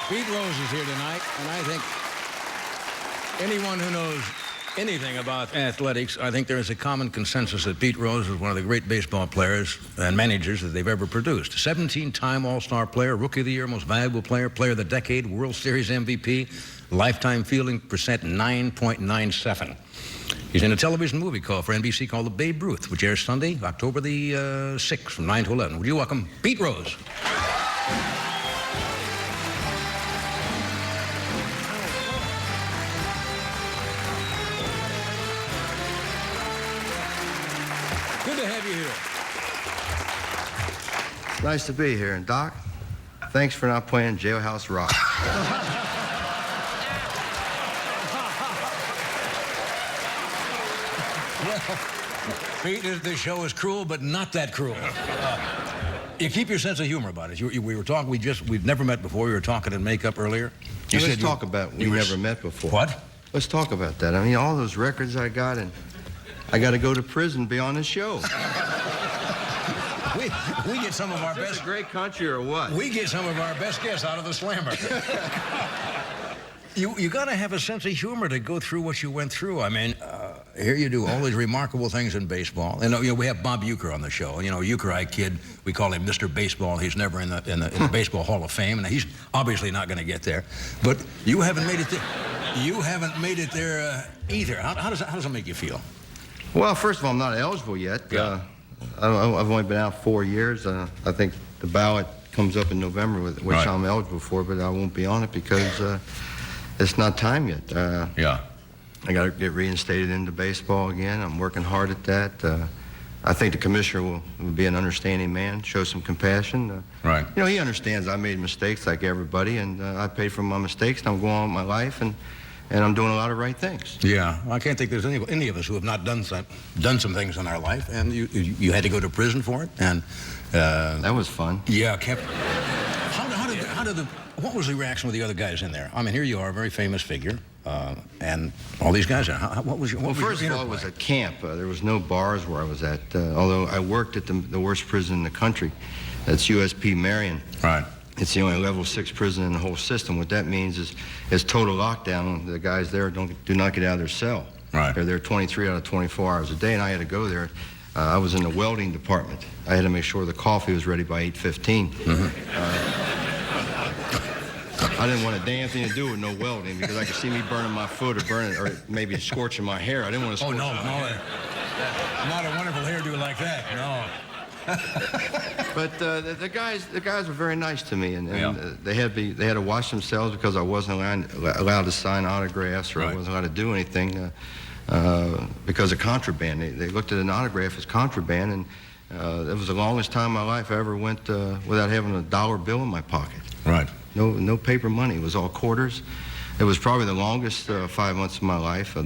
Pete Rose is here tonight, and I think anyone who knows anything about athletics, I think there is a common consensus that Pete Rose is one of the great baseball players and managers that they've ever produced. 17-time All-Star player, Rookie of the Year, Most Valuable Player, Player of the Decade, World Series MVP, lifetime fielding percent 9.97. He's in a television movie for NBC called The Babe Ruth, which airs Sunday, October the 6th from 9 to 11. Would you welcome Pete Rose? Good to have you here. Nice to be here. And Doc, thanks for not playing Jailhouse Rock. Well, Pete, this show is cruel, but not that cruel. You keep your sense of humor about it. We were talking, we'd never met before. We were talking in makeup earlier. Let's talk about we never met before. What? Let's talk about that. I mean, all those records I got, and I got to go to prison to be on this show. We get some of our best... Is this a great country or what? We get some of our best guests out of the slammer. You got to have a sense of humor to go through what you went through. I mean, here you do all these remarkable things in baseball. And we have Bob Uecker on the show. You know, Uecker, kid, we call him Mr. Baseball. He's never in the Baseball Hall of Fame, and he's obviously not going to get there. But you haven't made it there. You haven't made it there either. How does it make you feel? Well, first of all, I'm not eligible yet. Yeah. I've only been out 4 years. I think the ballot comes up in November, which right. I'm eligible for, but I won't be on it because it's not time yet. Yeah. I got to get reinstated into baseball again. I'm working hard at that. I think the commissioner will be an understanding man, show some compassion. Right. You know, he understands I made mistakes like everybody, and I paid for my mistakes, and I'm going on with my life, and I'm doing a lot of right things. Yeah, I can't think there's any of us who have not done some things in our life, and you had to go to prison for it, and that was fun. Yeah, what was the reaction with the other guys in there? I mean, here you are, a very famous figure, and all these guys are. What was your? Well, first of all, it was a camp. There was no bars where I was at. Although I worked at the worst prison in the country, that's USP Marion. Right. It's the only level 6 prison in the whole system. What that means is total lockdown. The guys there do not get out of their cell. Right. They're there 23 out of 24 hours a day, and I had to go there. I was in the welding department. I had to make sure the coffee was ready by 8:15. Mm-hmm. I didn't want a damn thing to do with no welding because I could see me burning my foot or maybe scorching my hair. I didn't want to scorch my hair. Not a wonderful hairdo like that, no. But the guys were very nice to me, and Yeah. they had to watch themselves because I wasn't allowed to sign autographs or Right. I wasn't allowed to do anything because of contraband. They looked at an autograph as contraband, and it was the longest time in my life I ever went without having a dollar bill in my pocket. Right. No paper money. It was all quarters. It was probably the longest 5 months of my life, the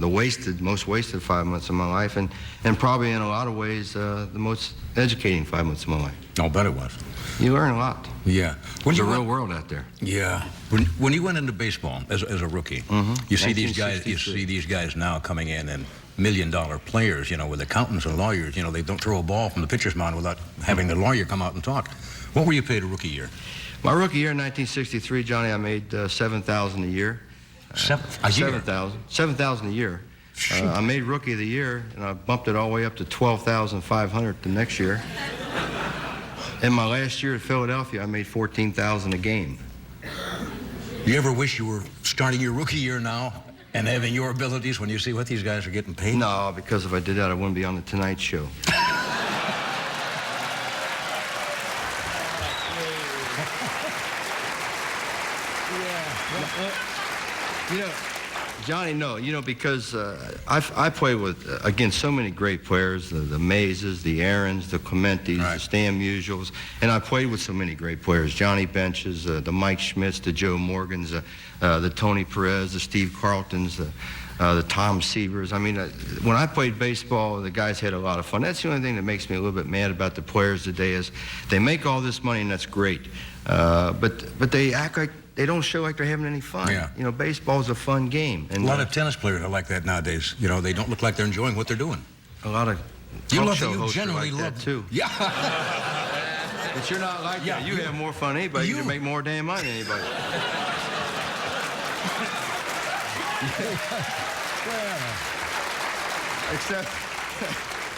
most wasted 5 months of my life, and probably in a lot of ways the most educating 5 months of my life. I'll bet it was. You learn a lot. Yeah. There's a real world out there. Yeah. When you went into baseball as a rookie, you see these guys. You see these guys now coming in and $1 million players. You know, with accountants and lawyers. You know, they don't throw a ball from the pitcher's mound without having the lawyer come out and talk. What were you paid a rookie year? My rookie year in 1963, Johnny, I made $7,000 a year. $7,000 a year. I made Rookie of the Year, and I bumped it all the way up to $12,500 the next year. In my last year at Philadelphia, I made $14,000 a game. You ever wish you were starting your rookie year now and having your abilities when you see what these guys are getting paid? No, because if I did that, I wouldn't be on the Tonight Show. You know, Johnny, no, because I played against so many great players, the Mazes, the Aarons, the Clementis, right. the Stan Musials, and I played with so many great players, Johnny Benches, the Mike Schmitz, the Joe Morgans, the Tony Perez, the Steve Carltons, the Tom Sievers. I mean, when I played baseball, the guys had a lot of fun. That's the only thing that makes me a little bit mad about the players today is they make all this money, and that's great, but they act like they don't show like they're having any fun. Yeah. You know, baseball's a fun game. And a lot of tennis players are like that nowadays. You know, they don't look like they're enjoying what they're doing. A lot of talk show hosts are like that too. Yeah. But you're not like that. You have more fun than anybody. You make more damn money than anybody.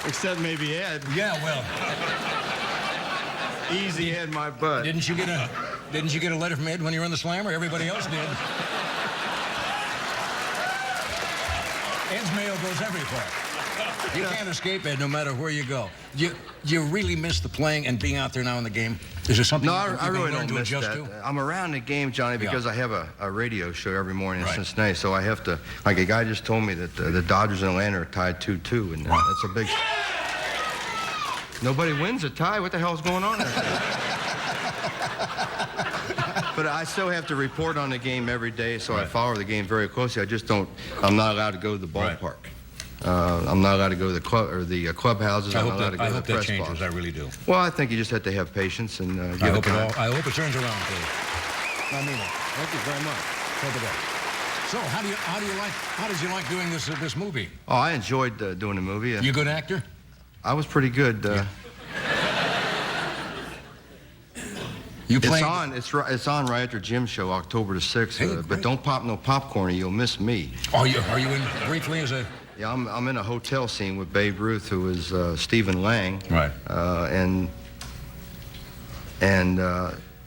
Except maybe Ed. Yeah, well, Easy Ed, my butt. didn't you get a letter from Ed when you were in the Slammer? Everybody else did. Ed's mail goes everywhere. You can't escape Ed no matter where you go. You really miss the playing and being out there now in the game? Is there something No, you I really don't to miss adjust that. to? I'm around the game, Johnny, because I have a radio show every morning in Right. Cincinnati, so I have to, like a guy just told me that the Dodgers and Atlanta are tied 2-2, and that's a big... Nobody wins a tie. What the hell's going on out there? But I still have to report on the game every day, so I follow the game very closely. I'm not allowed to go to the ballpark. I'm not allowed to go to the club or the clubhouses. I'm not allowed to go to the press changes. box. I really do. Well, I think you just have to have patience and I hope it turns around for you. I mean it. Thank you very much. Take it back. So, how did you like doing this movie? Oh, I enjoyed doing the movie. You a good actor? I was pretty good. You It's playing? on. It's on right after Jim's show, October the 6th. Hey, But great. don't pop no popcorn, or you'll miss me. Are you in briefly as a? Yeah, I'm in a hotel scene with Babe Ruth, who is Stephen Lang. Right.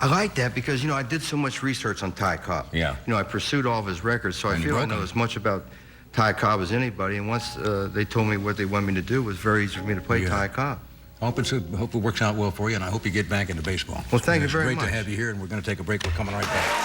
I like that because, you know, I did so much research on Ty Cobb. Yeah. You know, I pursued all of his records, so I And you feel I broke know him. as much about Ty Cobb as anybody. And once they told me what they wanted me to do, it was very easy for me to play Yeah. Ty Cobb. Hope it works out well for you, and I hope you get back into baseball. Well, thank you very It's much. great to have you here, and we're going to take a break. We're coming right back.